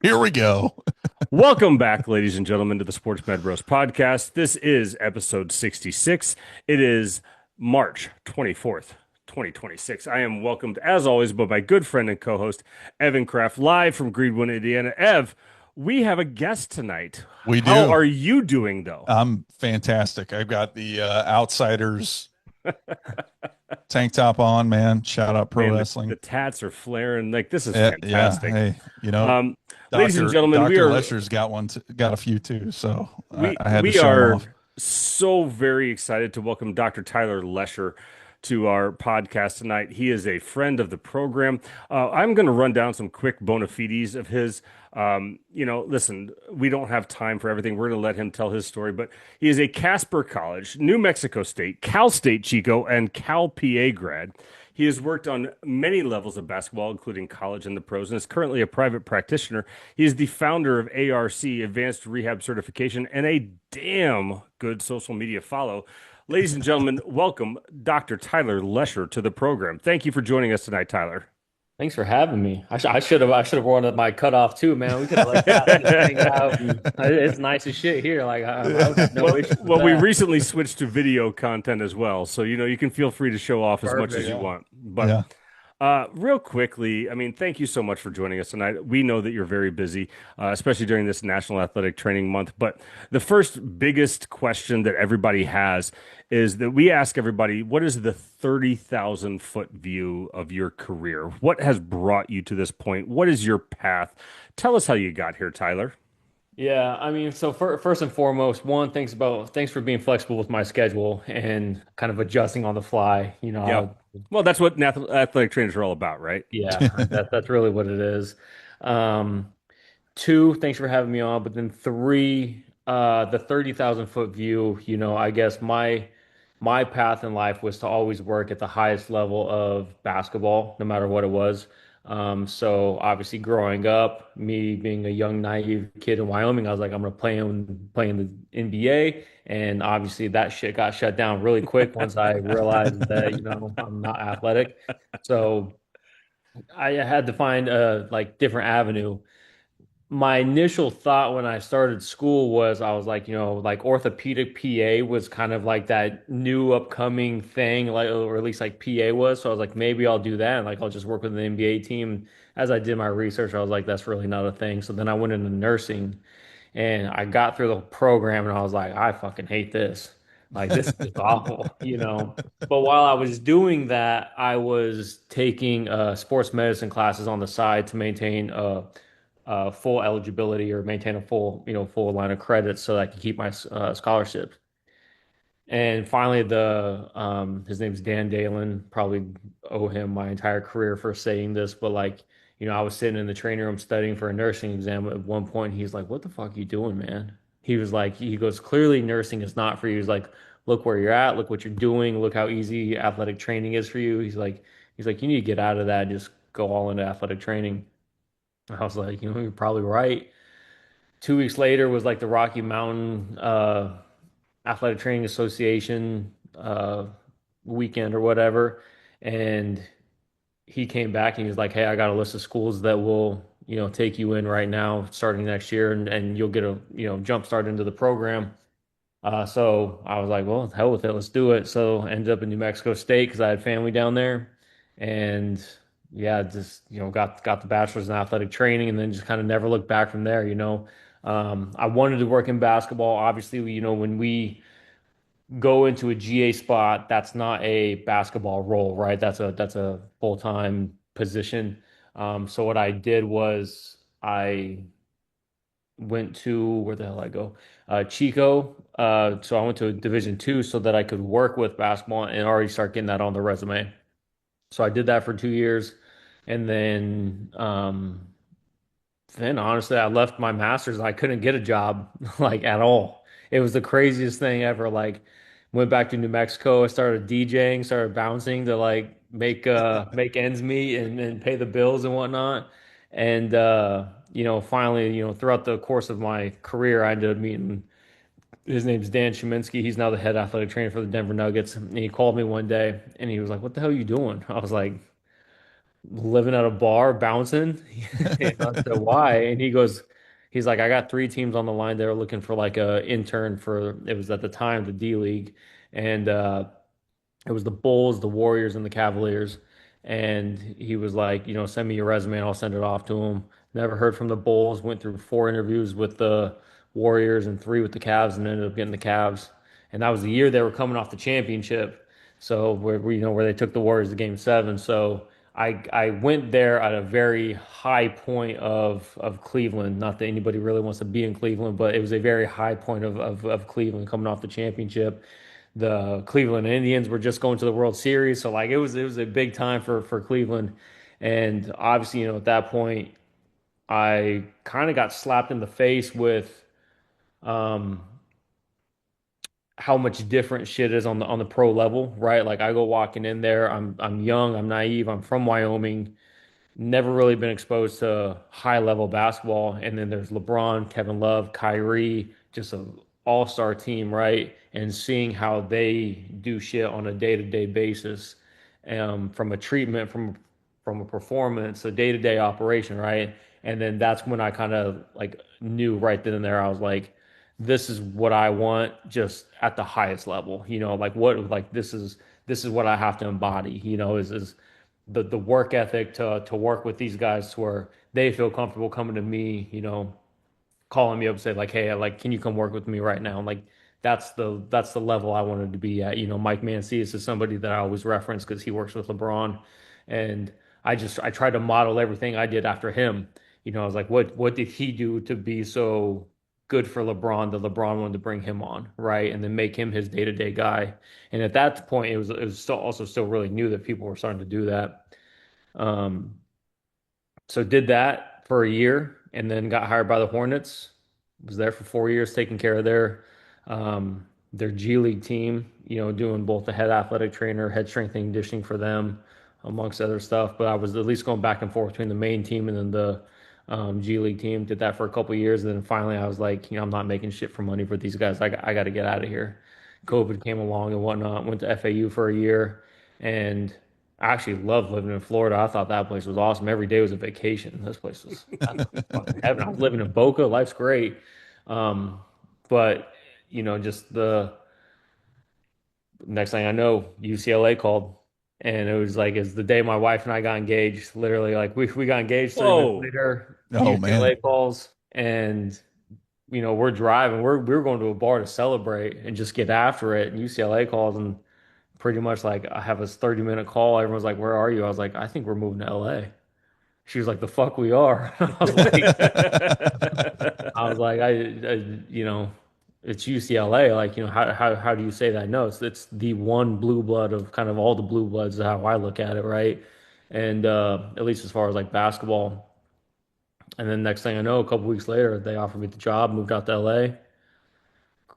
Here we go. Welcome back, ladies and gentlemen, to the Sports Med Bros podcast. This is episode 66. It is March 24th, 2026. I am welcomed, as always, by my good friend and co host, Evan Kraft, live from Greenwood, Indiana. Ev, we have a guest tonight. We How do. are you doing, though? I'm fantastic. I've got the Outsiders tank top on, man. Shout out pro Man, the wrestling. tats are flaring. Like, this is Yeah. fantastic. Hey, Um, Ladies and Doctor gentlemen, we are Lesher's got one, got a few too. So We I had to we show him off. are so very excited to welcome Dr. Tyler Lesher to our podcast tonight. He is a friend of the program. I'm going to run down some quick bona fides of his. Listen, we don't have time for everything. We're going to let him tell his story, but he is a Casper College, New Mexico State, Cal State Chico, and Cal PA grad. He has worked on many levels of basketball, including college and the pros, and is currently a private practitioner. He is the founder of ARC, Advanced Rehab Certification, and a damn good social media follow. Ladies and gentlemen, welcome Dr. Tyler Lesher to the program. Thank you for joining us tonight, Tyler. Thanks for having me. I should have worn my cutoff too, man. We could have like sat and just hang out. And, it's nice as shit here. Like I would have no Well, issues with well, we that. recently switched to video content as well, so you can feel free to show off as much as Perfect. you Yeah. want. But Yeah. real quickly, I mean, thank you so much for joining us tonight. We know that you're very busy, especially during this National Athletic Training Month. But the first biggest question that everybody has is that we ask everybody, what is the 30,000 foot view of your career? What has brought you to this point? What is your path? Tell us how you got here, Tyler. Yeah, I mean, so first and foremost, thanks for being flexible with my schedule and kind of adjusting on the fly. Yeah. Well, that's what athletic trainers are all about, right? Yeah, that's really what it is. Um, Two, thanks for having me on. But then three, the 30,000 foot view, I guess my path in life was to always work at the highest level of basketball, no matter what it was. So obviously growing up, me being a young, naive kid in Wyoming, I was like, I'm gonna play in the NBA. And obviously that shit got shut down really quick once I realized that, I'm not athletic. So I had to find a like different avenue. My initial thought when I started school was I was like, like orthopedic PA was kind of like that new upcoming thing, like or at least like PA was. So I was like, maybe I'll do that. And like I'll just work with the NBA team. As I did my research, I was like, that's really not a thing. So then I went into nursing and I got through the program and I was like, I fucking hate this. Like this is awful. But while I was doing that, I was taking sports medicine classes on the side to maintain full eligibility or maintain a full line of credits so that I can keep my scholarship. And finally, the his name's Dan Dalen. Probably owe him my entire career for saying this, but like, I was sitting in the training room studying for a nursing exam at one point. He's like, "What the fuck are you doing, man?" He was like, he goes, "Clearly, nursing is not for you." He's like, "Look where you're at. Look what you're doing. Look how easy athletic training is for you." He's like, "You need to get out of that and just go all into athletic training." I was like, you're probably right. 2 weeks later was like the Rocky Mountain Athletic Training Association weekend or whatever. And he came back and he was like, "Hey, I got a list of schools that will, take you in right now starting next year and you'll get a, jump start into the program." So I was like, well, hell with it, let's do it. So I ended up in New Mexico State because I had family down there, and yeah, just got the bachelor's in athletic training, and then just kind of never looked back from there. I wanted to work in basketball. Obviously, when we go into a GA spot, that's not a basketball role, right? That's a full-time position. So what I did was I went to where the hell I go? Chico. So I went to Division 2 so that I could work with basketball and already start getting that on the resume. So I did that for 2 years, and then honestly, I left my master's. I couldn't get a job like at all. It was the craziest thing ever. Like, went back to New Mexico. I started DJing, started bouncing to like make ends meet and pay the bills and whatnot. And finally, throughout the course of my career, I ended up meeting. His name's Dan Shiminsky. He's now the head athletic trainer for the Denver Nuggets. And he called me one day and he was like, "What the hell are you doing?" I was like, living at a bar, bouncing. And I said, why? And he's like, I got three teams on the line that are looking for like a intern for, it was at the time the D League. And it was the Bulls, the Warriors, and the Cavaliers. And he was like, send me your resume and I'll send it off to him. Never heard from the Bulls. Went through four interviews with the Warriors and three with the Cavs, and ended up getting the Cavs. And that was the year they were coming off the championship. So where they took the Warriors to Game 7. So I went there at a very high point of Cleveland. Not that anybody really wants to be in Cleveland, but it was a very high point of Cleveland coming off the championship. The Cleveland Indians were just going to the World Series, so like it was a big time for Cleveland. And obviously, at that point, I kind of got slapped in the face with um, how much different shit is on the pro level, right? Like I go walking in there, I'm young, I'm naive, I'm from Wyoming, never really been exposed to high level basketball. And then there's LeBron, Kevin Love, Kyrie, just an all-star team, right? And seeing how they do shit on a day-to-day basis, from a treatment, from a performance, a day-to-day operation, right? And then that's when I kind of like knew right then and there. I was like, this is what I want, just at the highest level. Like this is what I have to embody. Is the work ethic to work with these guys to where they feel comfortable coming to me, calling me up and say like, hey, like, can you come work with me right now? And like that's the level I wanted to be at. Mike Mancias is somebody that I always reference because he works with LeBron, and I tried to model everything I did after him. I was like, what did he do to be so good for LeBron that LeBron wanted to bring him on, right? And then make him his day-to-day guy. And at that point, it was still really new that people were starting to do that. Um, so did that for a year and then got hired by the Hornets. Was there for 4 years taking care of their G League team, doing both the head athletic trainer, head strength and conditioning for them, amongst other stuff. But I was at least going back and forth between the main team and then the G League team. Did that for a couple of years. And then finally I was like, I'm not making shit for money for these guys. I got to get out of here. COVID came along and whatnot. Went to FAU for a year, and I actually loved living in Florida. I thought that place was awesome. Every day was a vacation. This place was fucking heaven. I was living in Boca. Life's great. Um, but just the next thing I know, UCLA called, and it was like it's the day my wife and I got engaged. Literally, like we got engaged 3 minutes Whoa. later. Oh man. UCLA calls, and we're driving. We were going to a bar to celebrate and just get after it. And UCLA calls, and pretty much like I have a 30-minute call. Everyone's like, "Where are you?" I was like, "I think we're moving to LA." She was like, "The fuck we are." I was like, it's UCLA. Like, how do you say that? No, it's the one blue blood of kind of all the blue bloods is how I look at it, right? And at least as far as like basketball. And then next thing I know, a couple weeks later, they offered me the job, moved out to LA.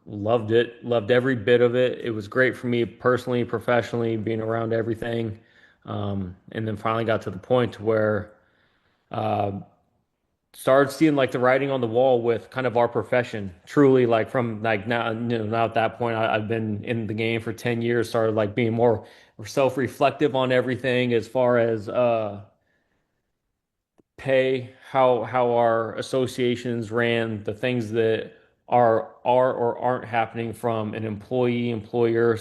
Loved it, loved every bit of it. It was great for me personally, professionally, being around everything. And then finally got to the point where uh, started seeing like the writing on the wall with kind of our profession. Truly, like from like now at that point, I've been in the game for 10 years. Started like being more self-reflective on everything as far as pay, how our associations ran, the things that are or aren't happening from an employee employer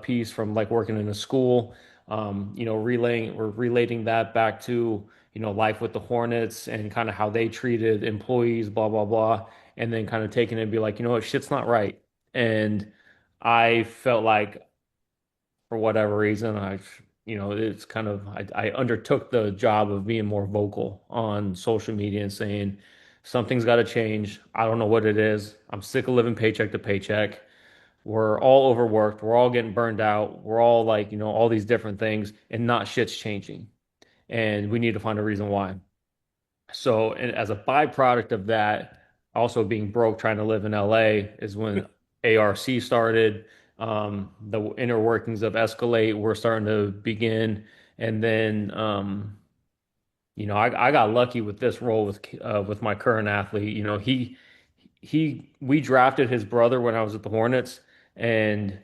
piece from like working in a school, relating that back to life with the Hornets and kind of how they treated employees, blah blah blah, and then kind of taking it and be like, what, shit's not right. And I felt like for whatever reason, it's kind of, I undertook the job of being more vocal on social media and saying something's got to change. I don't know what it is. I'm sick of living paycheck to paycheck. We're all overworked. We're all getting burned out. We're all like, all these different things, and not shit's changing. And we need to find a reason why. So, and as a byproduct of that, also being broke trying to live in LA is when ARC started. The inner workings of Escalate were starting to begin. And then, I got lucky with this role with my current athlete. We drafted his brother when I was at the Hornets, and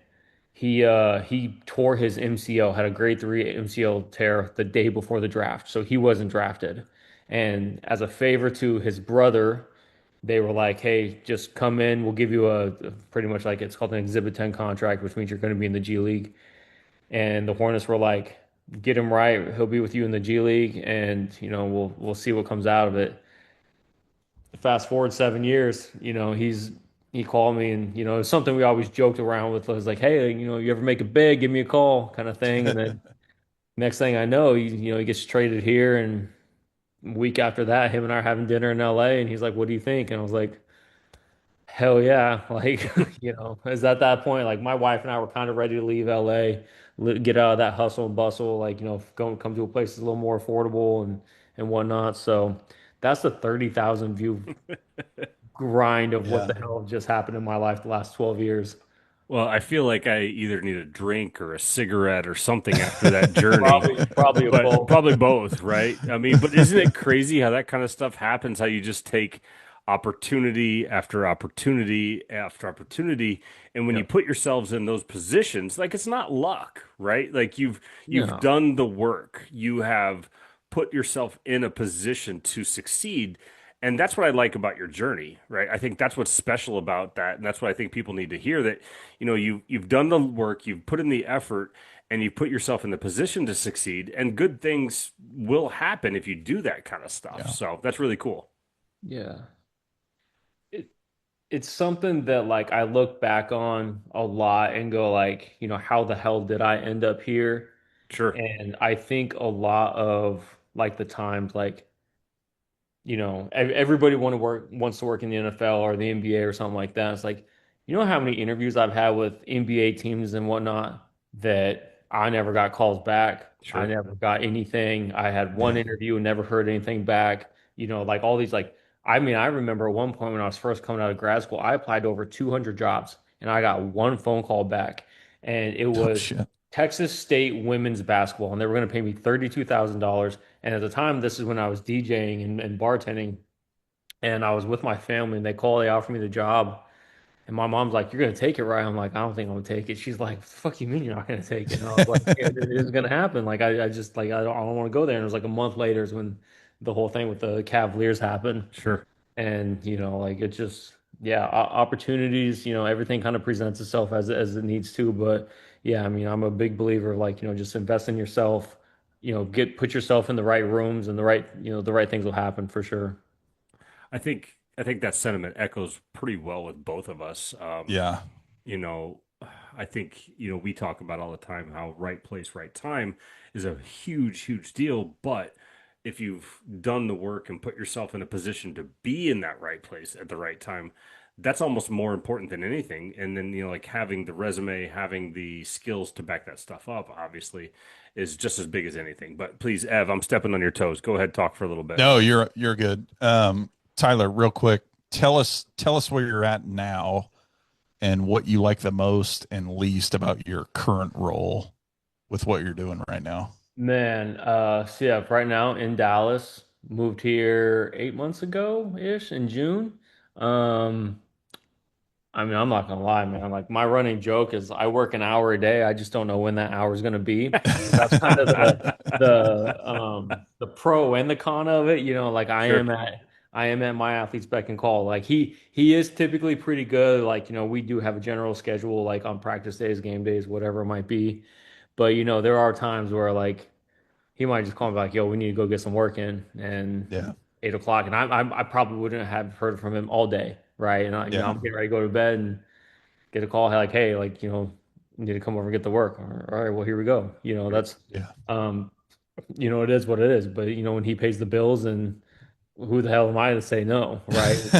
he tore his MCL, had a grade 3 MCL tear the day before the draft, so he wasn't drafted. And as a favor to his brother, they were like, "Hey, just come in. We'll give you a pretty much like it's called an Exhibit 10 contract, which means you're going to be in the G League." And the Hornets were like, "Get him right. He'll be with you in the G League, and we'll see what comes out of it." Fast forward 7 years, he called me, and it's something we always joked around with. I was like, "Hey, you ever make it big, give me a call," kind of thing. And then next thing I know, he gets traded here, and a week after that, him and I are having dinner in LA, and he's like, "What do you think?" And I was like, "Hell yeah!" Like, is at that point, like my wife and I were kind of ready to leave LA, get out of that hustle and bustle, like go come to a place that's a little more affordable and whatnot. So that's the 30,000 view grind of what Yeah. the hell just happened in my life the last 12 years. Well, I feel like I either need a drink or a cigarette or something after that journey, Probably a but both. probably both, right? I mean, but isn't it crazy how that kind of stuff happens? How you just take opportunity after opportunity after opportunity, and when you Yeah. put yourselves in those positions, like it's not luck, right? Like you've No. done the work. You have put yourself in a position to succeed. And that's what I like about your journey, right? I think that's what's special about that, and that's what I think people need to hear that you've done the work, you've put in the effort, and you've put yourself in the position to succeed, and good things will happen if you do that kind of stuff. Yeah. So that's really cool. Yeah. It, it's something that like I look back on a lot and go like, how the hell did I end up here? Sure. And I think a lot of like the times like everybody wants to work in the NFL or the NBA or something like that. It's like, how many interviews I've had with NBA teams and whatnot that I never got calls back. I Sure. never got anything. I had one Yeah. interview and never heard anything back. Like all these like I mean, I remember at one point when I was first coming out of grad school, I applied to over 200 jobs and I got one phone call back. And it Oh was shit. Texas State women's basketball, and they were going to pay me $32,000. And at the time, this is when I was DJing and bartending, and I was with my family, and they offered me the job. And my mom's like, "You're gonna take it, right?" I'm like, "I don't think I'm gonna take it." She's like, "Fuck you mean you're not gonna take it?" And I was like, "Yeah, it is gonna happen. Like, I just like I don't want to go there." And it was like a month later is when the whole thing with the Cavaliers happened. Sure. And like it just yeah, opportunities, everything kind of presents itself as it needs to. But yeah, I mean, I'm a big believer of like, just invest in yourself, put yourself in the right rooms and the right things will happen for sure. I think that sentiment echoes pretty well with both of us. Yeah. You know, I think, we talk about all the time how right place, right time is a huge, huge deal. But if you've done the work and put yourself in a position to be in that right place at the right time, that's almost more important than anything. And then, like having the resume, having the skills to back that stuff up, obviously, is just as big as anything. But please, Ev, I'm stepping on your toes. Go ahead, talk for a little bit. No, you're good. Tyler, real quick, tell us where you're at now and what you like the most and least about your current role with what you're doing right now. Man, so yeah, right now in Dallas, moved here 8 months ago ish in June. Um, I mean, I'm not gonna lie, man. Like my running joke is I work an hour a day. I just don't know when that hour is gonna be. That's kind of the pro and the con of it. Like Sure. I am at my athlete's beck and call. Like he is typically pretty good. Like, we do have a general schedule like on practice days, game days, whatever it might be. But there are times where like he might just call me like, "Yo, we need to go get some work in," and Yeah. 8 o'clock, and I probably wouldn't have heard from him all day, right? And Yeah. I'm getting ready to go to bed and get a call like, "Hey, like you need to come over and get the work." All right, well here we go. That's Yeah. um, it is what it is. But when he pays the bills, and who the hell am I to say no, right? It's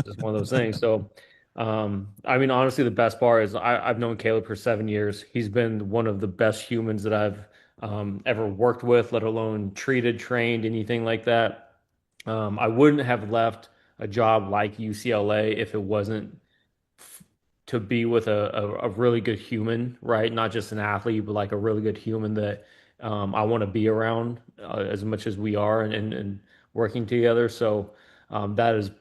just one of those things. So, I mean, honestly, the best part is I've known Caleb for 7 years. He's been one of the best humans that I've ever worked with, let alone treated, trained, anything like that. I wouldn't have left a job like UCLA if it wasn't to be with a really good human, right? Not just an athlete, but like a really good human that I want to be around as much as we are and working together. So that is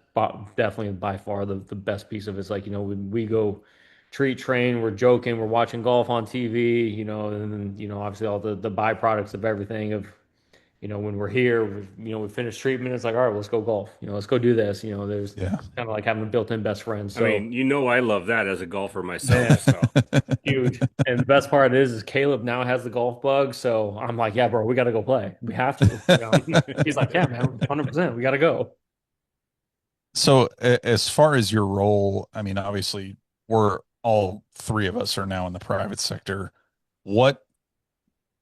definitely by far the best piece of it. It's like, when we go. treat, train, we're joking, we're watching golf on TV, and then, obviously all the byproducts of everything of, when we're here, we finish treatment, it's like, all right, well, let's go golf, let's go do this. There's Yeah. kind of like having a built-in best friend. I So, mean, I love that as a golfer myself. man, So, huge. And the best part is Caleb now has the golf bug. So I'm like, yeah, bro, we got to go play. We have to. He's like, yeah, man, 100%. We got to go. So as far as your role, I mean, obviously we're all three of us are now in the private sector. What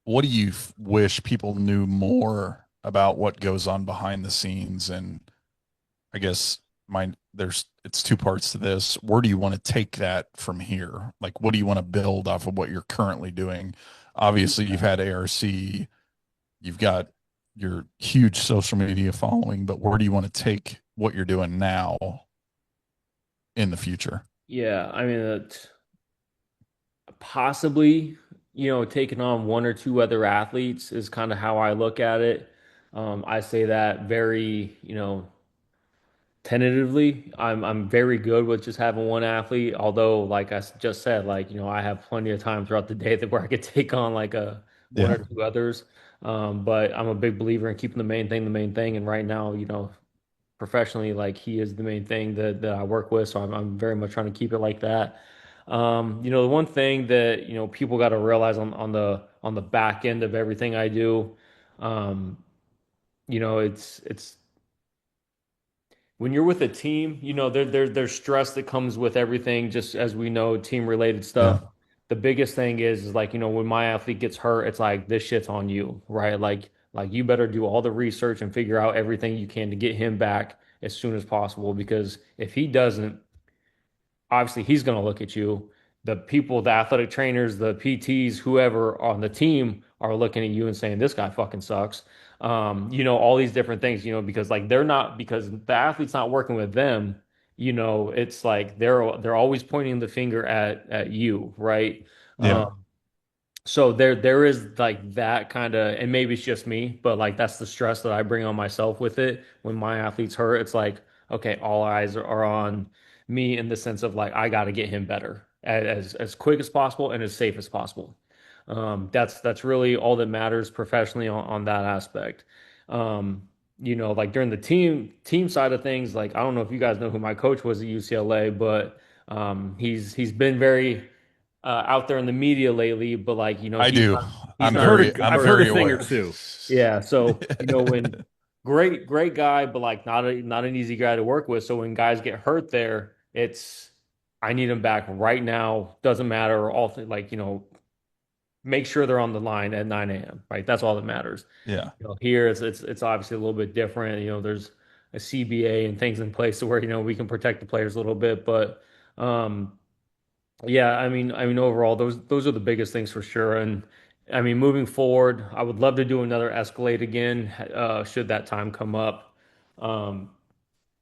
what do you wish people knew more about what goes on behind the scenes? And I guess there's it's two parts to this. Where do you want to take that from here? Like what do you want to build off of what you're currently doing? Obviously you've had ARC, you've got your huge social media following, but where do you want to take what you're doing now in the future? Yeah, I mean, possibly, taking on one or two other athletes is kind of how I look at it. I say that very, tentatively. I'm very good with just having one athlete, although like just said, like, I have plenty of time throughout the day that where I could take on like a one Yeah. or two others. But I'm a big believer in keeping the main thing. And right now, professionally, like he is the main thing that I work with. So I'm very much trying to keep it like that. The one thing that, people got to realize on the back end of everything I do, um, it's when you're with a team, there's stress that comes with everything, just as we know, team related Yeah. stuff. The biggest thing is like, when my athlete gets hurt, it's like this shit's on you, right? Like you better do all the research and figure out everything you can to get him back as soon as possible because if he doesn't, obviously he's going to look at you. The people, the athletic trainers, the PTs, whoever on the team are looking at you and saying, this guy fucking sucks. All these different things, because like they're not, because the athlete's not working with them, it's like they're always pointing the finger at you, right? Yeah. So there is like that kind of, and maybe it's just me, but like that's the stress that I bring on myself with it. When my athlete's hurt, it's like, okay, all eyes are on me in the sense of like I got to get him better as quick as possible and as safe as possible. That's really all that matters professionally on that aspect. Um, like during the team side of things, like I don't know if you guys know who my coach was at UCLA, but he's been very out there in the media lately, but like, I do. he's I've not heard known a, I'm I've heard for a very thing or aware. two. yeah. So, when great guy, but like not an easy guy to work with. So when guys get hurt there, it's I need him back right now. Doesn't matter. All like, make sure they're on the line at 9 a.m. Right. That's all that matters. Yeah. Here it's obviously a little bit different. There's a CBA and things in place to where, we can protect the players a little bit, but um yeah, I mean, overall, those are the biggest things for sure. And I mean, moving forward, I would love to do another Escalade again, should that time come up. Um,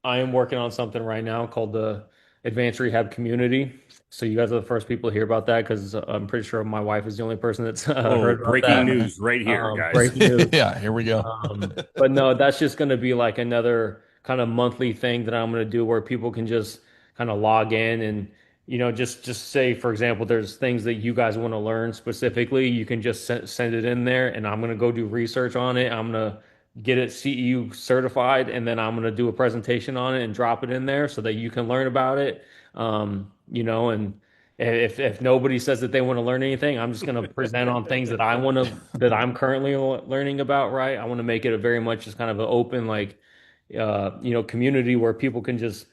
I am working on something right now called the Advanced Rehab Community. So you guys are the first people to hear about that because I'm pretty sure my wife is the only person that's Oh, heard about breaking that. news right here, guys. Breaking news. Yeah, here we go. But no, that's just going to be like another kind of monthly thing that I'm going to do where people can just kind of log in and just say, for example, there's things that you guys want to learn specifically, you can just send it in there and I'm going to go do research on it. I'm going to get it CEU certified and then I'm going to do a presentation on it and drop it in there so that you can learn about it. And if nobody says that they want to learn anything, I'm just going to present on things that that I'm currently learning about, right? I want to make it a very much just kind of an open, like, community where people can just,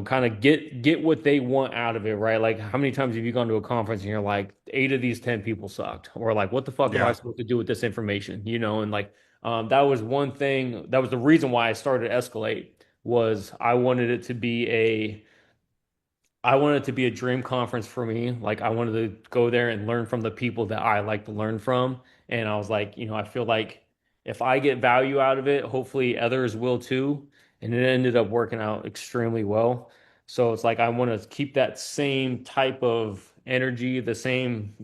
kind of get what they want out of it, right? Like, how many times have you gone to a conference and you're like, eight of these 10 people sucked, or like, what the fuck am I Yeah. supposed to do with this information? And like, that was one thing. That was the reason why I started Escalate was I wanted it to be a dream conference for me. Like I wanted to go there and learn from the people that I like to learn from. And I was like, I feel like if I get value out of it, hopefully others will too. And it ended up working out extremely well. So it's like I want to keep that same type of energy, the same,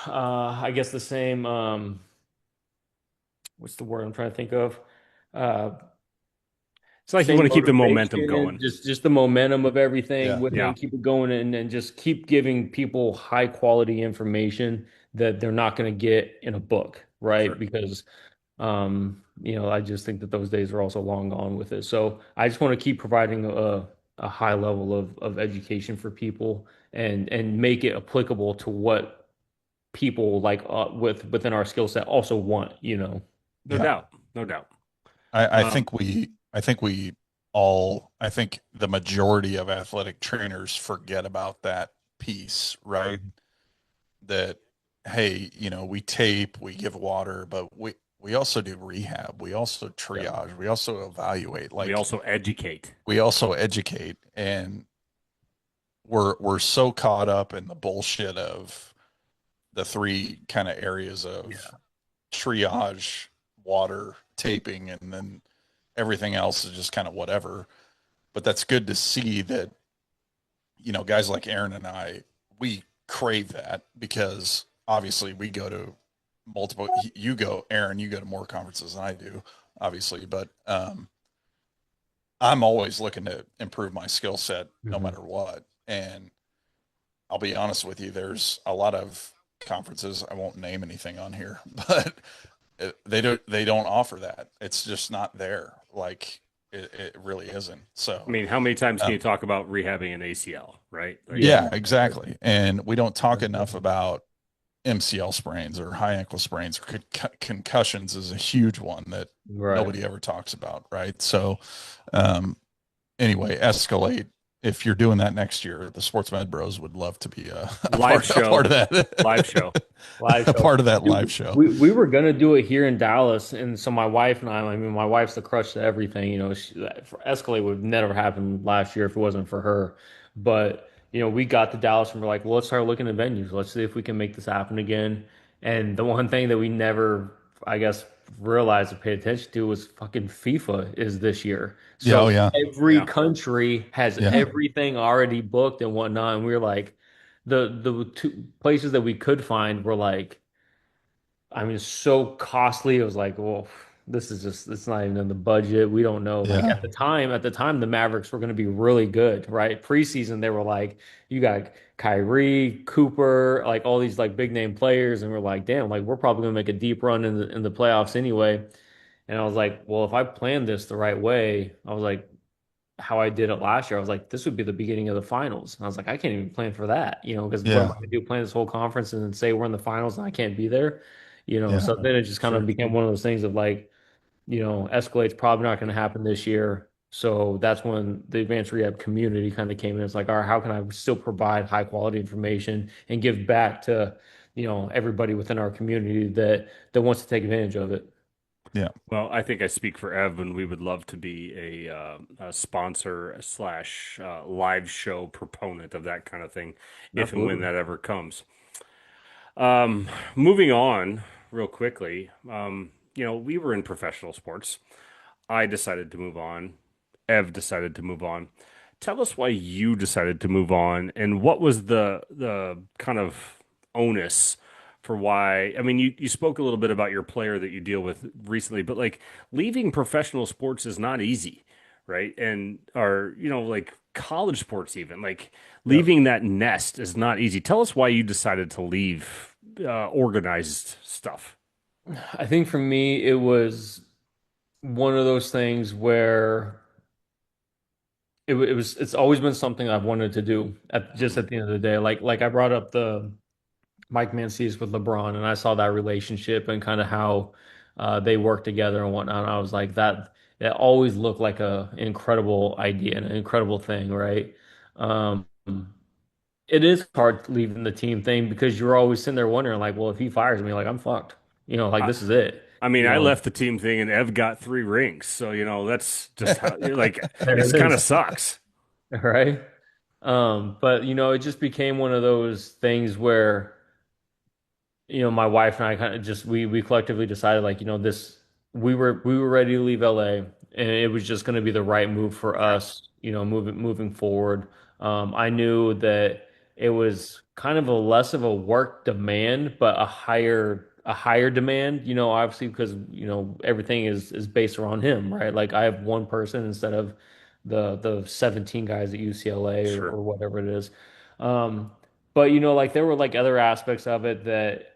I guess the same what's the word I'm trying to think of? Uh It's like you same want to keep the momentum motivation, going. just the momentum of everything Yeah. with it Yeah, and keep it going and just keep giving people high quality information that they're not going to get in a book, right? sure. Because I just think that those days are also long gone with it. So I just want to keep providing a high level of education for people and make it applicable to what people like within our skill set also want, you know. No Yeah. doubt. No doubt. I Um, think we all, I think the majority of athletic trainers forget about that piece, right? That, hey, we tape, we give water, but we also do rehab. We also Yeah. triage. We also evaluate. we Like also educate. we also educate, and we're so caught up in the bullshit of the three kind of areas of triage, water, taping, and then everything else is just kind of whatever. But that's good to see that, guys like Aaron and I, we crave that because obviously we go to multiple, you go, Aaron, you go to more conferences than I do, obviously, but I'm always looking to improve my skill set no Mhm. matter what. And I'll be honest with you, there's a lot of conferences, I won't name anything on here, but they don't offer that. It's just not there. Like it really isn't. I So mean, how many times can you um, talk about rehabbing an ACL, right? Like, Yeah. yeah, exactly. And we don't talk enough about MCL sprains or high ankle sprains or concussions is a huge one that Right. nobody ever talks about, right? So um, anyway, escalate. If you're doing that next year, the Sports Med Bros would love to be a live part show, of live that, show. Live a show. part of that Dude, live show. we were gonna do it here in Dallas, and so my wife and I mean, my wife's the crutch to everything. Escalade would never happen last year if it wasn't for her. But we got to Dallas and we're like, well, let's start looking at venues. Let's see if we can make this happen again. And the one thing that we never, I guess, realized or paid attention to was fucking FIFA is this year. Yeah, oh So yeah, every Yeah. country has yeah, everything already booked and whatnot, and we were like the two places that we could find were like, I mean, so costly. It was like, well, this is just, it's not even in the budget. We don't know. Like yeah, at the time, the Mavericks were going to be really good, right? Preseason, they were like, you got Kyrie, Cooper, like all these like big name players, and we're like, damn, like we're probably going to make a deep run in the playoffs anyway. And I was like, well, if I plan this the right way, I was like, how I did it last year, I was like, this would be the beginning of the finals. And I was like, I can't even plan for that, because what am yeah, I going to do? Plan this whole conference and then say we're in the finals and I can't be there, yeah, So then it just kind of Sure. became one of those things of like, Escalade's probably not going to happen this year. So that's when the advanced rehab community kind of came in. It's like, all right, how can I still provide high quality information and give back to, everybody within our community that wants to take advantage of it. yeah, Well, I think I speak for Ev, and we would love to be a sponsor slash live show proponent of that kind of thing, if and when Absolutely. that ever comes. Moving on real quickly, we were in professional sports. I decided to move on. Ev decided to move on. Tell us why you decided to move on, and what was the kind of onus for why? I mean, you spoke a little bit about your player that you deal with recently, but like leaving professional sports is not easy, right? And or like college sports even like Yeah. leaving that nest is not easy. Tell us why you decided to leave organized stuff. I think for me, it was one of those things where it's always been something I've wanted to do Mhm. at the end of the day. Like I brought up the Mike Mancies with LeBron, and I saw that relationship and kind of how they work together and whatnot. And I was like, that it always looked like an incredible idea and an incredible thing, right? Um, it is hard leaving the team thing because you're always sitting there wondering, like, well, if he fires me, like I'm fucked. Like I, this is it. I mean, You I know, left the team thing and Ev got 3 rings. So, that's just how you're like, there it's it kind of is, sucks. right? But it just became one of those things where my wife and I kind of just we collectively decided like, this we were ready to leave LA and it was just going to be the right move for Sure. us, moving forward. I knew that it was kind of a less of a work demand, but a higher a higher demand, obviously because, everything is based around him, right? Like I have one person instead of the 17 guys at UCLA Sure. or whatever it is. Um, but like there were like other aspects of it that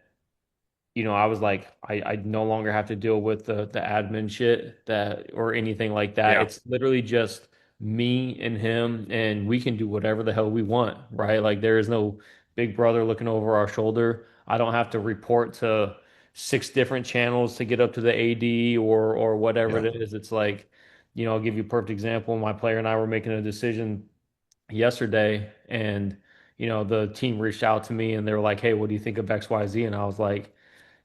I was like, I no longer have to deal with the admin shit that or anything like that. Yeah. It's literally just me and him, and we can do whatever the hell we want, right? Like there is no big brother looking over our shoulder. I don't have to report to six different channels to get up to the AD or whatever Yeah. it is. It's like, I'll give you a perfect example. My player and I were making a decision yesterday, and the team reached out to me and they were like, "Hey, what do you think of XYZ?" And I was like,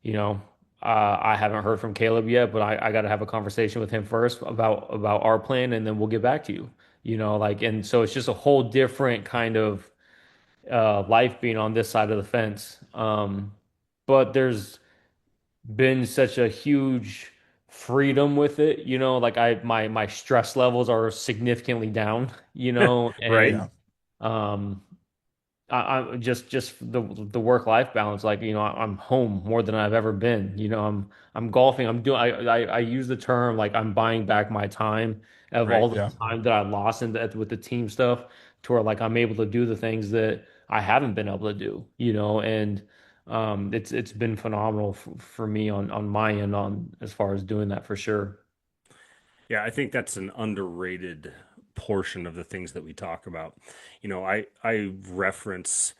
you know, I haven't heard from Caleb yet, but I got to have a conversation with him first about our plan, and then we'll get back to you. Like, and so it's just a whole different kind of life being on this side of the fence. But there's been such a huge freedom with it, like my stress levels are significantly down, Right. Yeah. and um I just the work life balance. Like, I'm home more than I've ever been. I'm golfing. I'm doing. I use the term like I'm buying back my time of Right. all the Yeah. time that I lost with the team stuff, to where like I'm able to do the things that I haven't been able to do. And it's been phenomenal for me on my end on as far as doing that for sure. Yeah, I think that's an underrated portion of the things that we talk about. I reference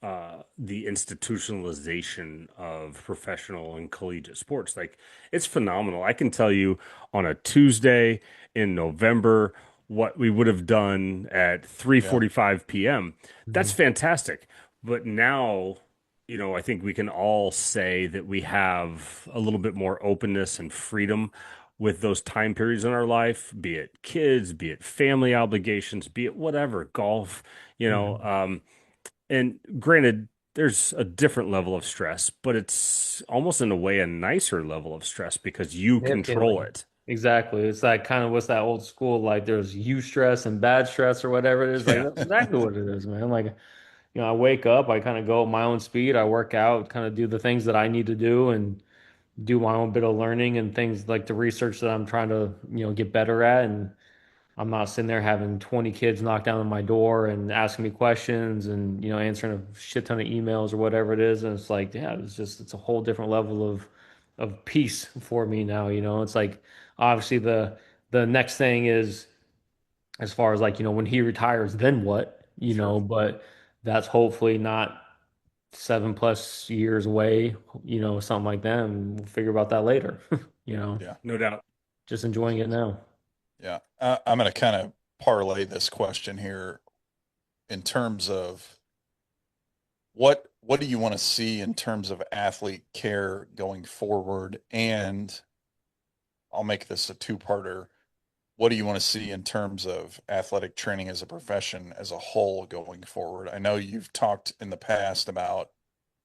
the institutionalization of professional and collegiate sports. Like it's phenomenal. I can tell you on a Tuesday in November what we would have done at Yeah. 3:45 p.m. That's Mhm. fantastic. But now, I think we can all say that we have a little bit more openness and freedom with those time periods in our life, be it kids, be it family obligations, be it whatever, golf, you know. Mhm. Um, and granted, there's a different level of stress, but it's almost in a way a nicer level of stress because you control Significantly. it. Exactly. It's like kind of what's that old school, like there's you stress and bad stress or whatever it is. Like Yeah. that's exactly what it is, man. Like, I wake up, I kind of go at my own speed, I work out, kind of do the things that I need to do and do my own bit of learning and things like the research that I'm trying to, get better at. And I'm not sitting there having 20 kids knock down on my door and asking me questions and, answering a shit ton of emails or whatever it is. And it's like, yeah, it's a whole different level of peace for me now. It's like obviously the next thing is as far as like, when he retires, then what? Sure. But that's hopefully not 7+ years away, something like that. And we'll figure about that later, you know, Yeah. No doubt. just enjoying it now. Yeah. I'm going to kind of parlay this question here in terms of what do you want to see in terms of athlete care going forward? And I'll make this a two-parter. What do you want to see in terms of athletic training as a profession as a whole going forward? I know you've talked in the past about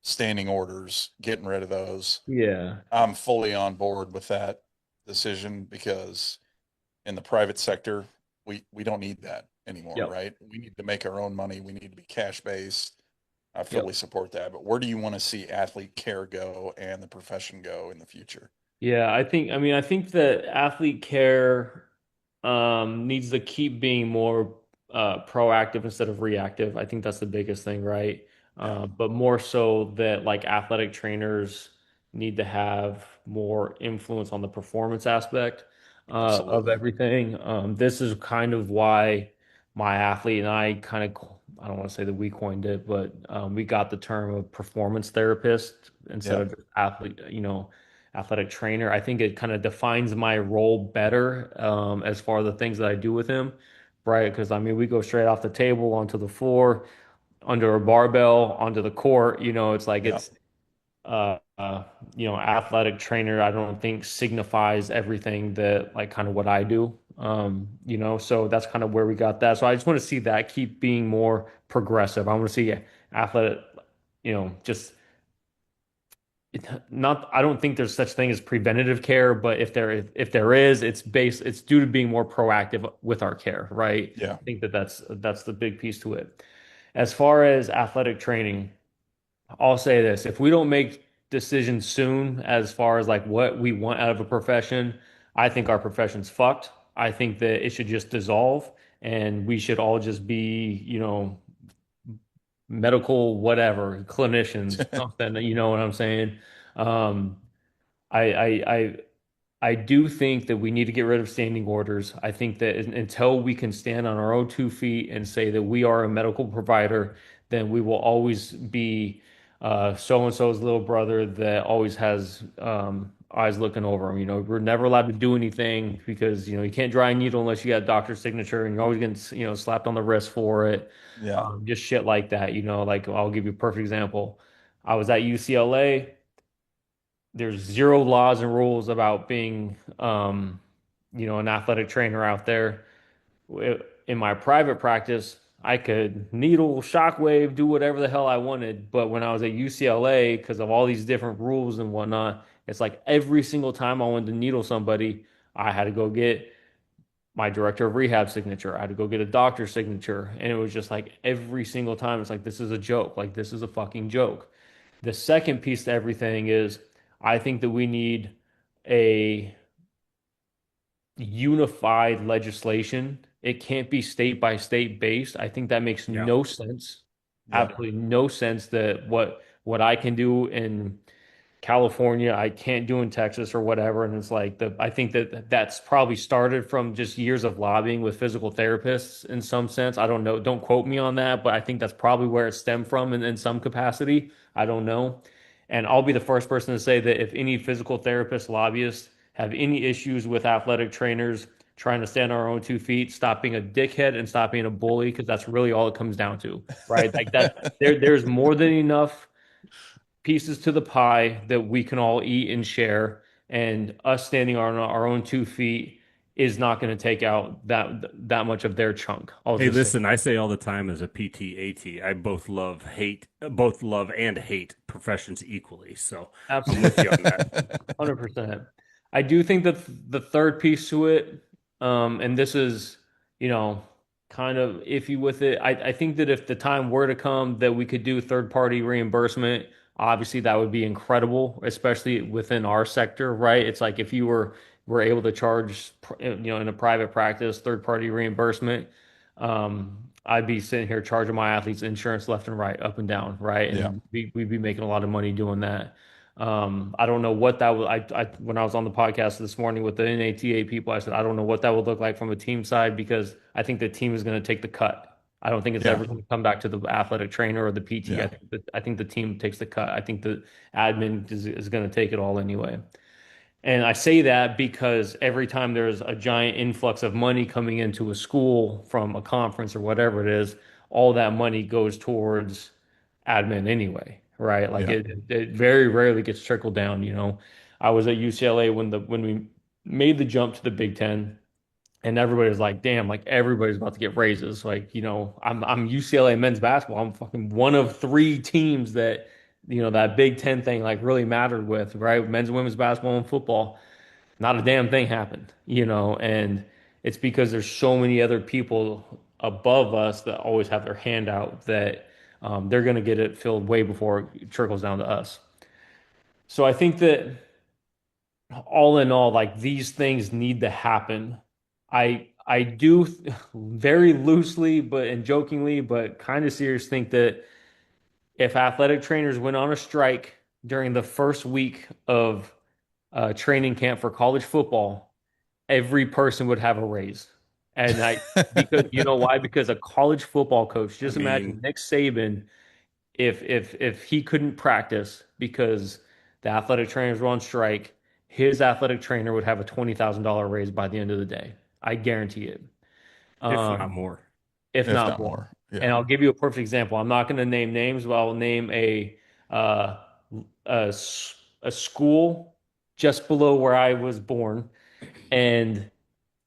standing orders, getting rid of those. Yeah. I'm fully on board with that decision because in the private sector, we don't need that anymore, Yep. right? We need to make our own money. We need to be cash based. I Yep. fully support that. But where do you want to see athlete care go and the profession go in the future? Yeah, I think that athlete care needs to keep being more proactive instead of reactive. I think that's the biggest thing, right? Yeah, But more so that like athletic trainers need to have more influence on the performance aspect of absolutely. everything. This is kind of why my athlete and I kind of, I don't want to say that we coined it, but we got the term of performance therapist instead Yeah, of just athlete, athletic trainer. I think it kind of defines my role better as far as the things that I do with him, right? Because I mean, we go straight off the table onto the floor, under a barbell, onto the court. It's like yeah, it's uh, uh, athletic trainer. I don't think signifies everything that like kind of what I do. So that's kind of where we got that. So I just want to see that keep being more progressive. I want to see athletic, just not I don't think there's such thing as preventative care, but if there is, it's due to being more proactive with our care, right? yeah, I think that that's the big piece to it. As far as athletic training, I'll say this: if we don't make decision soon as far as like what we want out of a profession. I think our profession's fucked. I think that it should just dissolve and we should all just be, medical whatever, clinicians, something, you know what I'm saying? Um, I I do think that we need to get rid of standing orders. I think that until we can stand on our own 2 feet and say that we are a medical provider, then we will always be so and so's little brother that always has eyes looking over him. We're never allowed to do anything because you can't dry a needle unless you got a doctor's signature, and you're always getting slapped on the wrist for it. Yeah. Just shit like that. Like I'll give you a perfect example. I was at UCLA. There's zero laws and rules about being, an athletic trainer out there. In my private practice, I could needle, shockwave, do whatever the hell I wanted. But when I was at UCLA, because of all these different rules and whatnot, it's like every single time I wanted to needle somebody, I had to go get my director of rehab signature. I had to go get a doctor's signature. And it was just like every single time, it's like, this is a joke. Like, this is a fucking joke. The second piece to everything is I think that we need a unified legislation. It can't be state by state based. I think that makes Yeah. no sense. Yeah. Absolutely no sense that what I can do in California, I can't do in Texas or whatever. And it's like I think that that's probably started from just years of lobbying with physical therapists in some sense. I don't know. Don't quote me on that, but I think that's probably where it stemmed from in some capacity. I don't know. And I'll be the first person to say that if any physical therapist lobbyists have any issues with athletic trainers trying to stand on our own 2 feet, stop being a dickhead and stop being a bully, because that's really all it comes down to, right? Like that, there's more than enough pieces to the pie that we can all eat and share. And us standing on our own 2 feet is not going to take out that much of their chunk. I'll Hey, just say listen, I say all the time as a PTAT, I both love and hate professions equally. So I'm with you on absolutely. that. 100%. I do think that the third piece to it, and this is, you know, kind of iffy with it. I think that if the time were to come that we could do third party reimbursement, obviously that would be incredible, especially within our sector, right? It's like if you were able to charge, in a private practice, third party reimbursement, I'd be sitting here charging my athletes insurance left and right, up and down, right? Yeah. And we'd be making a lot of money doing that. I don't know what that would. When I was on the podcast this morning with the NATA people, I said I don't know what that would look like from a team side because I think the team is going to take the cut. I don't think it's Yeah. ever going to come back to the athletic trainer or the PT. Yeah. I think the team takes the cut. I think the admin is going to take it all anyway. And I say that because every time there's a giant influx of money coming into a school from a conference or whatever it is, all that money goes towards admin anyway, right? Like Yeah. it very rarely gets trickled down. I was at UCLA when we made the jump to the Big Ten, and everybody was like, "Damn!" Like everybody's about to get raises. Like I'm UCLA men's basketball. I'm fucking one of three teams that that Big Ten thing like really mattered with, right? Men's and women's basketball and football. Not a damn thing happened. And it's because there's so many other people above us that always have their hand out that they're going to get it filled way before it trickles down to us. So I think that all in all, like these things need to happen. I do very loosely, but and jokingly, but kind of serious, think that if athletic trainers went on a strike during the first week of training camp for college football, every person would have a raise. And because you know why? Because a college football coach, I just mean, imagine Nick Saban, if he couldn't practice because the athletic trainers were on strike, his athletic trainer would have a $20,000 raise by the end of the day. I guarantee it. if not Um, more. if If not not more. more. Yeah. And I'll give you a perfect example. I'm not going to name names, but I'll name uh, a school just below where I was born, and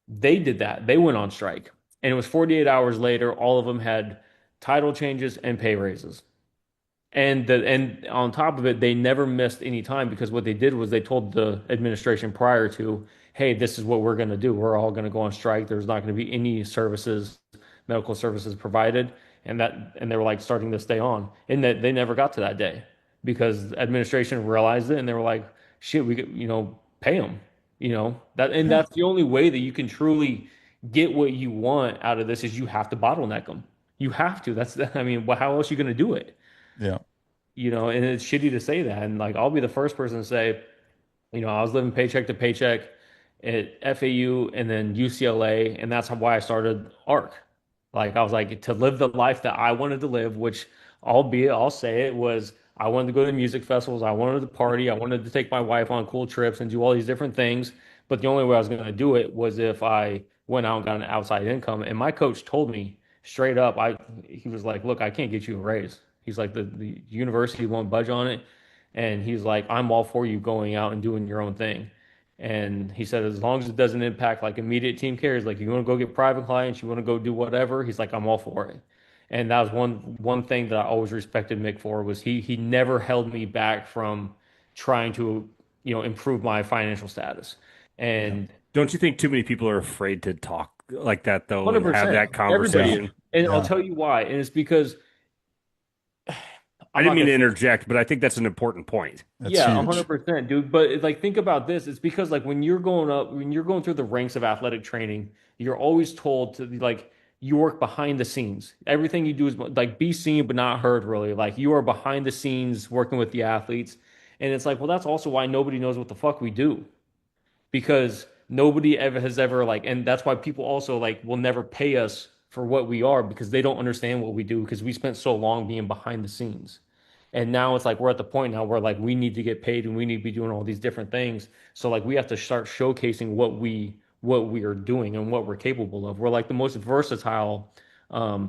they did that. They went on strike, and it was 48 hours later. All of them had title changes and pay raises. And on top of it, they never missed any time because what they did was they told the administration prior to, hey, this is what we're going to do. We're all going to go on strike. There's not going to be any services, medical services provided, and they were like starting to stay on, and that they never got to that day. because administration realized it and they were like, shit, we could, pay them, and Yeah. that's the only way that you can truly get what you want out of this is you have to bottleneck them. You have to. I mean, how else are you going to do it? Yeah. And it's shitty to say that. And like, I'll be the first person to say, I was living paycheck to paycheck at FAU and then UCLA, and that's why I started ARC. Like I was like to live the life that I wanted to live, which albeit I'll say it was I wanted to go to music festivals, I wanted to party, I wanted to take my wife on cool trips and do all these different things. But the only way I was going to do it was if I went out and got an outside income. And my coach told me straight up, he was like, "Look, I can't get you a raise." He's like, the university won't budge on it. And he's like, I'm all for you going out and doing your own thing. And he said, as long as it doesn't impact like immediate team carries, like you want to go get private clients, you want to go do whatever, he's like, I'm all for it. And that was one thing that I always respected Mick for was he never held me back from trying to, improve my financial status. Yeah. And Don't you think too many people are afraid to talk like that though and have 100%, that everybody Yeah. is. conversation? And I'll Yeah. tell you why. And it's because I I'm didn't not mean gonna to interject, but I think that's an important point. That's Yeah, huge. 100%, dude. But like, think about this. It's because like when you're going up, when you're going through the ranks of athletic training, you're always told to like you work behind the scenes. Everything you do is like be seen but not heard, really. Like you are behind the scenes working with the athletes, and it's like, well, that's also why nobody knows what the fuck we do because nobody ever has ever like, and that's why people also like will never pay us for what we are because they don't understand what we do because we spent so long being behind the scenes. And now it's like we're at the point now where like we need to get paid and we need to be doing all these different things. So like we have to start showcasing what we are doing and what we're capable of. We're like the most versatile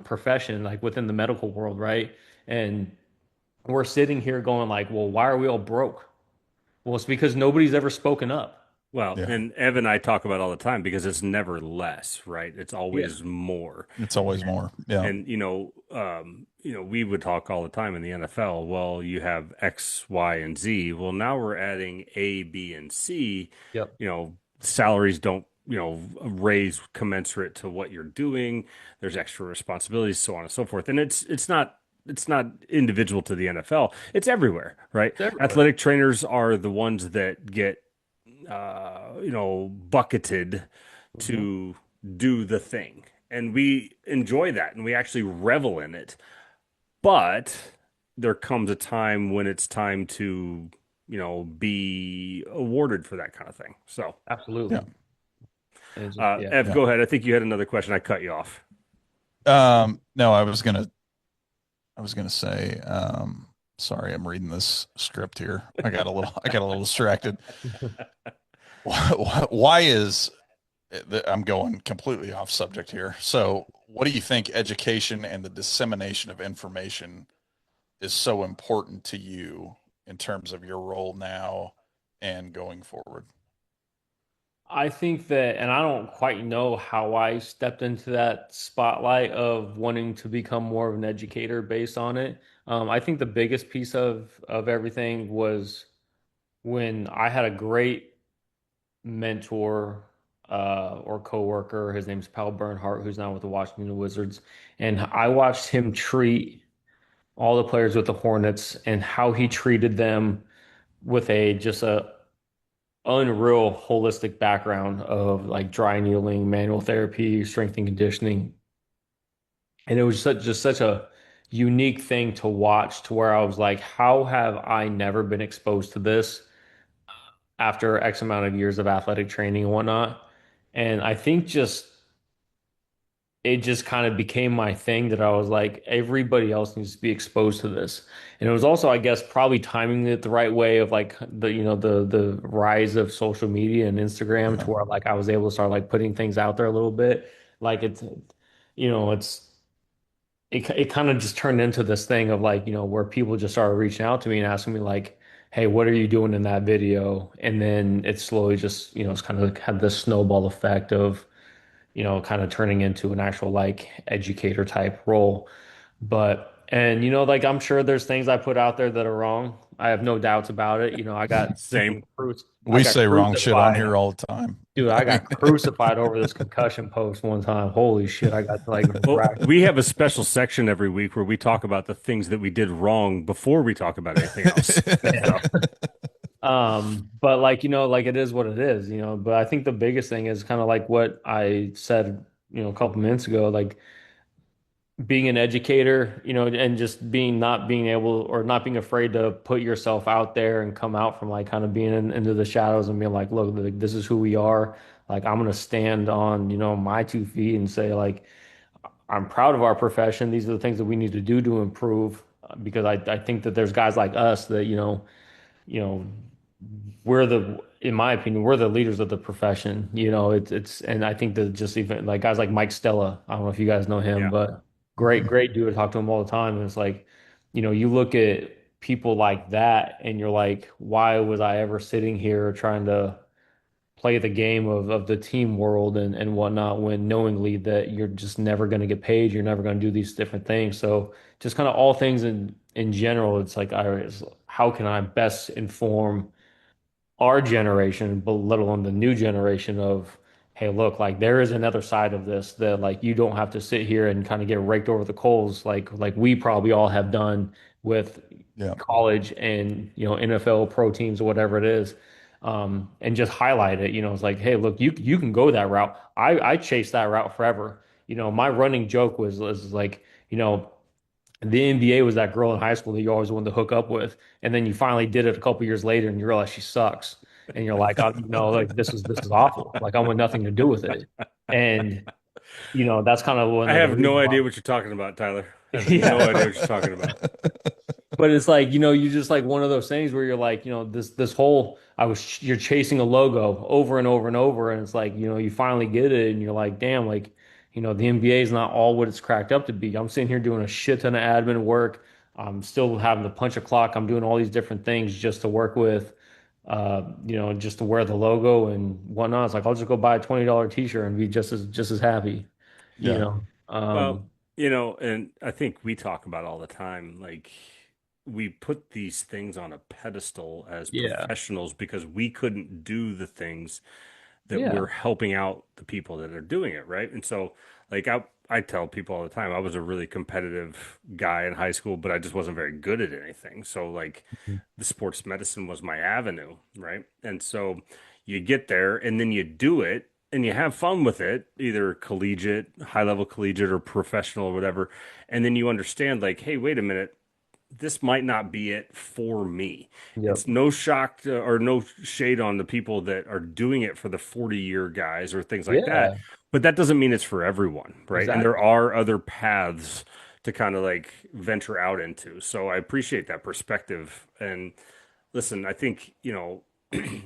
profession like within the medical world, right? And we're sitting here going like, well, why are we all broke? Well, it's because nobody's ever spoken up. Well, Yeah. and Ev and I talk about all the time because it's never less, right? It's Yeah. always more. It's always more. Yeah. And we would talk all the time in the NFL. Well, you have X, Y, and Z. Well, now we're adding A, B, and C. Yep. Salaries don't, raise commensurate to what you're doing. There's extra responsibilities, so on and so forth. And it's not individual to the NFL. It's everywhere, right? It's everywhere. Athletic trainers are the ones that get bucketed Mhm. to do the thing. And we enjoy that and we actually revel in it. But there comes a time when it's time to, be awarded for that kind of thing. So, Absolutely. Yeah. And it's just, yeah. Ev, Yeah. go ahead. I think you had another question. I cut you off. No, I was gonna say, sorry, I'm reading this script here. I got a little distracted. Why is I'm going completely off subject here. So, what do you think education and the dissemination of information is so important to you in terms of your role now and going forward? I think that, and I don't quite know how I stepped into that spotlight of wanting to become more of an educator based on it. I think the biggest piece of everything was when I had a great mentor or coworker. His name's Pal Bernhardt, who's now with the Washington Wizards, and I watched him treat all the players with the Hornets and how he treated them with a unreal holistic background of like dry needling, manual therapy, strength and conditioning. And it was just such a unique thing to watch to where I was like, how have I never been exposed to this after X amount of years of athletic training and whatnot? And I think just it just kind of became my thing that I was like, everybody else needs to be exposed to this. And it was also, I guess, probably timing it the right way of like the rise of social media and Instagram Yeah. to where like I was able to start like putting things out there a little bit. Like it's it kind of just turned into this thing of like, where people just started reaching out to me and asking me like, hey, what are you doing in that video? And then it slowly just, it's kind of had this snowball effect of kind of turning into an actual like educator type role. But And like I'm sure there's things I put out there that are wrong. I have no doubts about it. I got Same. I We got say wrong shit on crucified. here all the time. Dude, I I got mean, crucified over this concussion post one time. Holy shit, I got like Well, racked. we have a special section every week where we talk about the things that we did wrong before we talk about anything else. Yeah. So, But like, like it is what it is. But I think the biggest thing is kind of like what I said, a couple minutes ago, like being an educator, and just not being able or not being afraid to put yourself out there and come out from like kind of being into the shadows and being like, look, like, this is who we are. Like I'm gonna stand on, my 2 feet and say like I'm proud of our profession. These are the things that we need to do to improve because I think that there's guys like us that, you know, in my opinion, we're the leaders of the profession. And I think that just even like guys like Mike Stella, I don't know if you guys know him, yeah. but great, Mhm. great dude. I talk to him all the time. And it's like, you look at people like that and you're like, why was I ever sitting here trying to play the game of the team world and whatnot when knowingly that you're just never going to get paid, you're never going to do these different things. So just kind of all things in general, it's like how can I best inform our generation, but let alone the new generation of, hey, look, like there is another side of this that like you don't have to sit here and kind of get raked over the coals like we probably all have done with Yeah. college and NFL pro teams or whatever it is. And just highlight it. It's like, hey, look, you can go that route. I chased that route forever. My running joke was like, the NBA was that girl in high school that you always wanted to hook up with, and then you finally did it a couple years later, and you realize she sucks, and you're like, like this is awful. Like I want nothing to do with it, and that's kind of one I of the have no reasons why. idea what you're talking about, Tyler. I have no idea Yeah, what you're talking about. but it's like, you just like one of those things where you're like, this whole you're chasing a logo over and over and over, and it's like, you finally get it, and you're like, damn, like, the NBA is not all what it's cracked up to be. I'm sitting here doing a shit ton of admin work. I'm still having to punch a clock. I'm doing all these different things just to work with, just to wear the logo and whatnot. It's like I'll just go buy a $20 t-shirt and be just as happy, you Yeah. know. Well, and I think we talk about all the time, like we put these things on a pedestal as Yeah, professionals because we couldn't do the things that yeah, we're helping out the people that are doing it, right? And so, like I tell people all the time, I was a really competitive guy in high school, but I just wasn't very good at anything. So like the sports medicine was my avenue, right? And so you get there and then you do it and you have fun with it, either collegiate, high level collegiate or professional or whatever. And then you understand like, hey, wait a minute, this might not be it for me. yep, It's no shock or no shade on the people that are doing it for the 40-year guys or things like that. yeah, But that doesn't mean it's for everyone, right? And there exactly. are other paths to kind of like venture out into. So I appreciate that perspective. And listen, I think,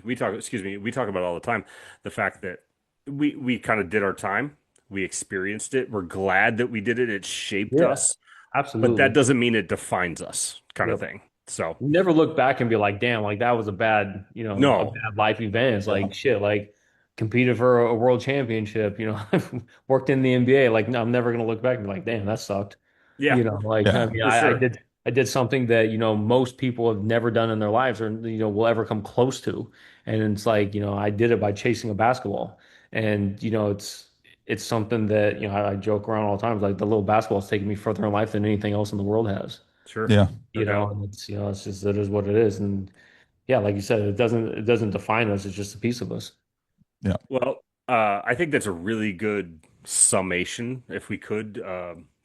we talk about it all the time, the fact that we kind of did our time. We experienced it. We're glad that we did it. It shaped Yeah, us, but that absolutely. doesn't mean it defines us, kind of Yep. thing. So, You never look back and be like, damn, like that was a no, bad life event. It's Yeah. like shit, like competed for a world championship, I've worked in the NBA. Like, no, I'm never gonna look back and be like, damn, that sucked. yeah, Like I Yeah. mean, for I sure. did something that, most people have never done in their lives or will ever come close to. And it's like, I did it by chasing a basketball. And, it's something that, I joke around all the time. Like the little basketball is taking me further in life than anything else in the world has. Sure. Yeah. No doubt. And it's just it is what it is. And yeah, like you said, it doesn't define us. It's just a piece of us. Yeah. Well, I think that's a really good summation. If we could,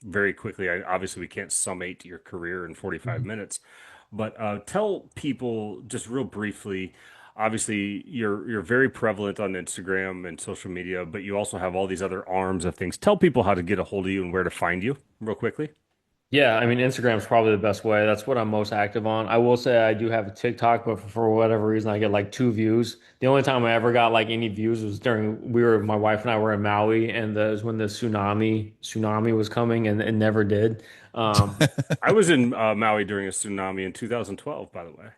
very quickly, obviously we can't summate your career in 45 Mhm. minutes, but tell people just real briefly. Obviously, you're very prevalent on Instagram and social media, but you also have all these other arms of things. Tell people how to get a hold of you and where to find you, real quickly. Yeah, I mean, Instagram is probably the best way. That's what I'm most active on. I will say I do have a TikTok, but for whatever reason, I get like 2 views. The only time I ever got like any views was during my wife and I were in Maui, and it was when the tsunami was coming, and it never did. Um, I was in Maui during a tsunami in 2012, by the way.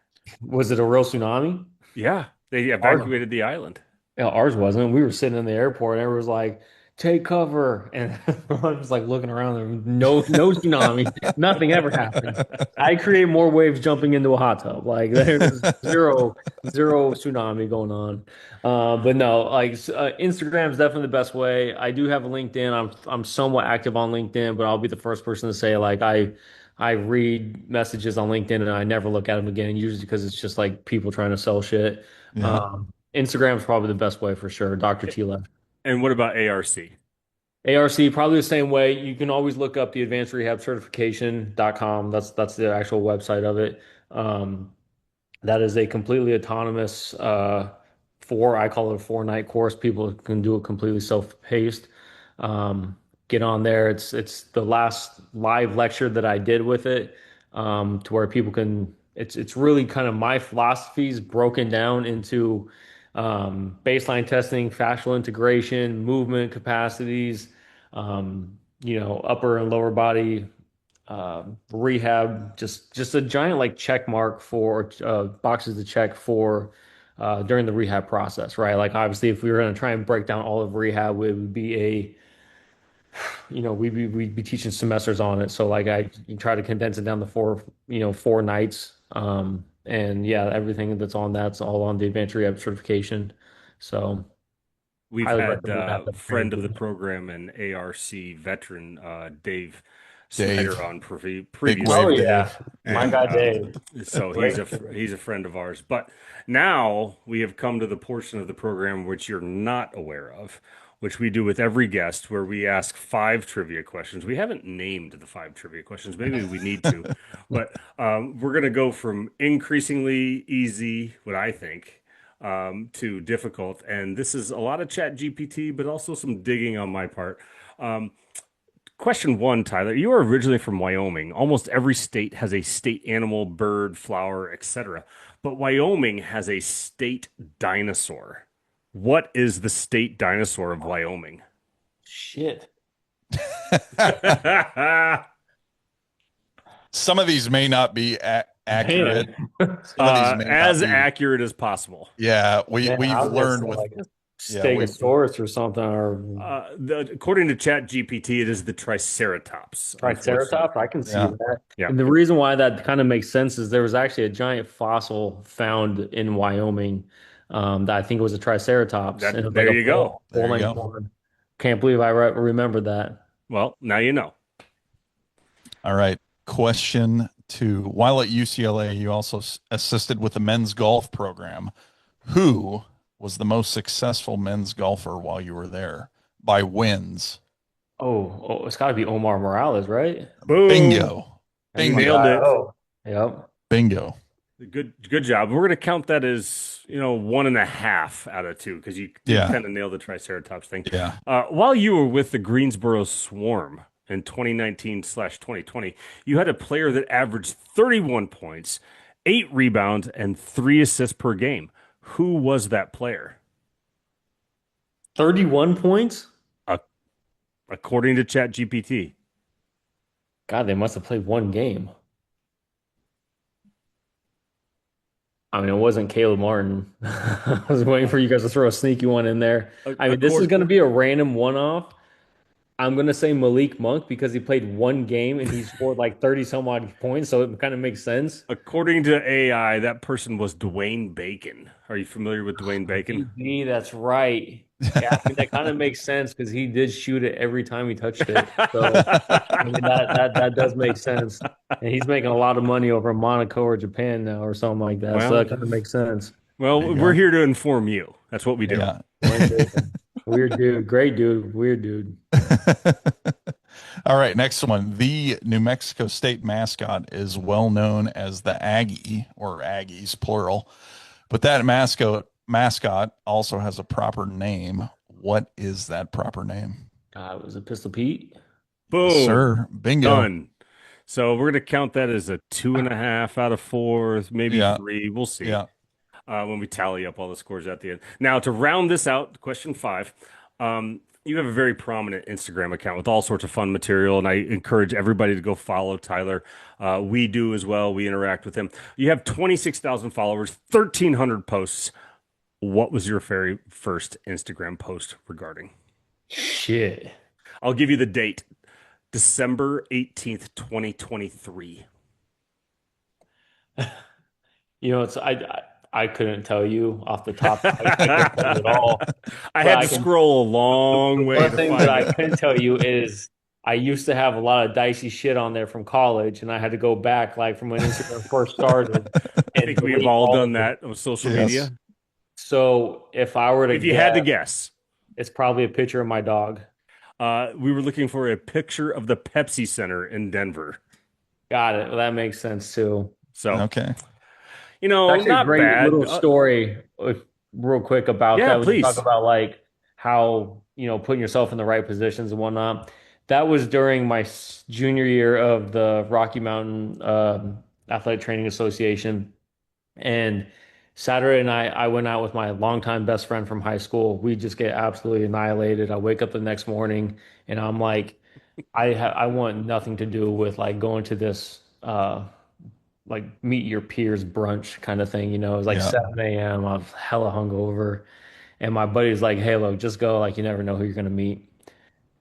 was it a real tsunami? Yeah, they Ours, evacuated the island. ours wasn't. We were sitting in the airport, and it was like take cover. And I'm just like looking around there. No tsunami. Nothing ever happens. I create more waves jumping into a hot tub. Like there's zero tsunami going on. But no, like Instagram is definitely the best way. I do have a LinkedIn. I'm somewhat active on LinkedIn, but I'll be the first person to say like I read messages on LinkedIn and I never look at them again, usually because it's just like people trying to sell shit. Yeah. Instagram is probably the best way for sure. Dr. T left. And what about ARC? ARC, probably the same way. You can always look up the advanced rehab certification.com. That's the actual website of it. Um, that is a completely autonomous I call it a 4 night course. People can do it completely self-paced. Get on there. It's the last live lecture that I did with it, to where people can. It's really kind of my philosophies broken down into baseline testing, fascial integration, movement capacities, upper and lower body rehab, just a giant like check mark for boxes to check for during the rehab process, right? Like obviously, if we were going to try and break down all of rehab, it would be we'd be teaching semesters on it. So like I try to condense it down to 4 nights. And yeah, everything that's on that's all on the advanced rehab certification. So We've highly had recommend that. friend of the program and ARC veteran Dave Dave. Snyder on Big Oh wave, previously, yeah, Dave. my and guy Dave. so Great. he's a friend of ours. But now we have come to the portion of the program which you're not aware of, which we do with every guest, where we ask 5 trivia questions. We haven't named the 5 trivia questions. Maybe we need to, but we're going to go from increasingly easy, what I think, to difficult. And this is a lot of chat GPT, but also some digging on my part. Um, Question one, Tyler. You are originally from Wyoming. Almost every state has a state animal, bird, flower, etc. But Wyoming has a state dinosaur. What is the state dinosaur of Wyoming? Shit. Some of these may not be accurate. Man. Some of these may not As be. accurate as possible. Yeah, Man, we've I was gonna learned say with like a yeah, we stegosaurus or something, or According to Chat GPT, it is the Triceratops. Unfortunately, triceratops. I can see yeah. that. yeah, And the reason why that kind of makes sense is there was actually a giant fossil found in Wyoming, that I think it was a triceratops, and it was like there a you go. There you full-length go. one. Can't believe I remember that. Well, now you know. All right. Question two. While at UCLA, you also assisted with the men's golf program. Who was the most successful men's golfer while you were there by wins? Oh, it's got to be Omar Morales, right? Boom. Bingo. That's my Nailed Bingo. guy. it. Oh, yep. Bingo. Good job. We're gonna count that as 1.5 out of 2 because you Yeah. kind of nailed the Triceratops thing. Yeah. While you were with the Greensboro Swarm in 2019/2020, you had a player that averaged 31 points, 8 rebounds, and 3 assists per game. Who was that player? 31 points? Uh, According to ChatGPT. God, they must have played one game. I mean, it wasn't Caleb Martin. I was waiting for you guys to throw a sneaky one in there. I mean, this is going to be a random one-off. I'm going to say Malik Monk because he played one game and he scored like 30 some odd points, so it kind of makes sense. According to AI, that person was Dwayne Bacon. Are you familiar with Dwayne Bacon? That's right. Yeah, I mean, that kind of makes sense because he did shoot it every time he touched it. So I mean, that does make sense. And he's making a lot of money over in Monaco or Japan now or something like that. So Well, that kind of makes sense. Well, There you we're go. here to inform you. That's what we do. Yeah. Dwayne Bacon. Weird dude, great dude, weird dude. All right, next one. The New Mexico State mascot is well known as the Aggie, or Aggies plural, but that mascot also has a proper name. What is that proper name? Was it Pistol Pete? Boom. Sir, bingo. Done. So we're going to count that as a 2.5 out of 4, maybe Yeah. 3. We'll see. Yeah. When we tally up all the scores at the end. Now, to round this out, question 5, you have a very prominent Instagram account with all sorts of fun material, and I encourage everybody to go follow Tyler. We do as well. We interact with him. You have 26,000 followers, 1,300 posts. What was your very first Instagram post regarding? Shit. I'll give you the date. December 18th, 2023. I couldn't tell you off the top. I couldn't tell you at all. I But had I to can. scroll a The long way one to thing that find I it. can tell you is I used to have a lot of dicey shit on there from college, and I had to go back like from when Instagram first started I and think we have delete all all done of it. that on social Yes. media. So if I were to If you had to guess, guess, it's probably a picture of my dog. we were looking for a picture of the Pepsi Center in Denver. Got it. Well, that makes sense too. So, Okay. Actually, a not great bad. little story, real quick about Yeah, that. When you talk please. about like how, putting yourself in the right positions and whatnot. That was during my junior year of the Rocky Mountain Athletic Training Association. And Saturday night, I went out with my longtime best friend from high school. We just get absolutely annihilated. I wake up the next morning and I'm like, I want nothing to do with like going to this like meet your peers brunch kind of thing. It was like Yeah. 7 a.m. I was hella hungover. And my buddy's like, hey, look, just go. Like, you never know who you're going to meet.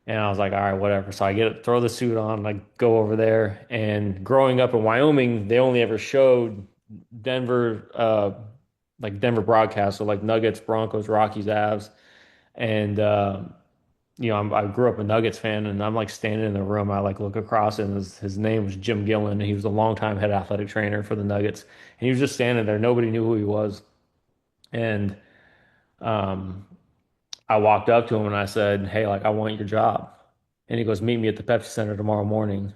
And I was like, all right, whatever. So throw the suit on, like go over there. And growing up in Wyoming, they only ever showed Denver, like Denver broadcast. So like Nuggets, Broncos, Rockies, Avs. And, I grew up a Nuggets fan and I'm like standing in the room. I like look across and his name was Jim Gillen. And he was a longtime head athletic trainer for the Nuggets. And he was just standing there. Nobody knew who he was. And, um, I walked up to him and I said, hey, like, I want your job. And he goes, meet me at the Pepsi Center tomorrow morning.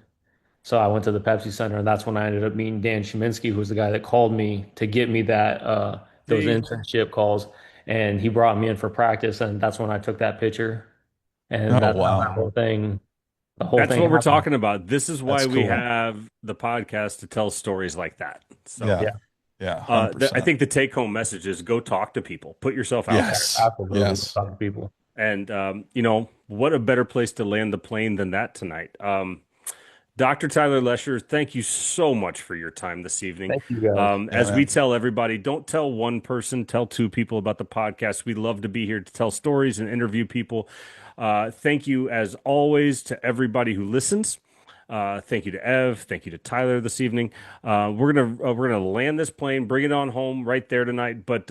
So I went to the Pepsi Center, and that's when I ended up meeting Dan Chiminski, who was the guy that called me to get me those See, internship calls. And he brought me in for practice, and that's when I took that picture. And Oh, that's how wow. the whole that's thing what we're happened. talking about. This is why That's we cool. have the podcast to tell stories like that. So, Yeah. Yeah, Yeah. I 100%. think the take home message is go talk to people, put yourself out there. Yes. absolutely. Yes. Talk to people. And, what a better place to land the plane than that tonight. Dr. Tyler Lesher, thank you so much for your time this evening. Thank you guys. Yeah, As we man. tell everybody, don't tell one person, tell two people about the podcast. We love to be here to tell stories and interview people. Thank you, as always, to everybody who listens. Thank you to Ev. Thank you to Tyler this evening. We're gonna land this plane, bring it on home right there tonight. But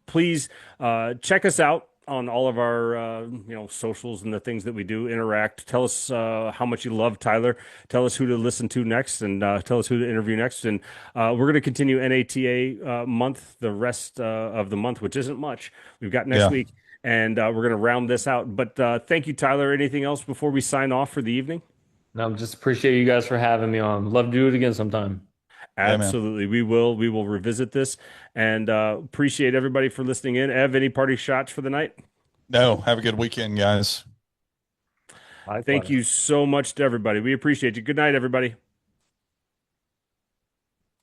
please check us out on all of our socials and the things that we do. Interact. Tell us how much you love Tyler. Tell us who to listen to next, and tell us who to interview next. And we're going to continue NATA month, the rest of the month, which isn't much. We've got next Yeah. week, and we're going to round this out. But thank you, Tyler. Anything else before we sign off for the evening? No, just appreciate you guys for having me on. Love to do it again sometime. Yeah, man. Absolutely. We will. We will revisit this, and appreciate everybody for listening in. Ev, any party shots for the night? No, have a good weekend, guys. Thank Likewise. you so much to everybody. We appreciate you. Good night, everybody.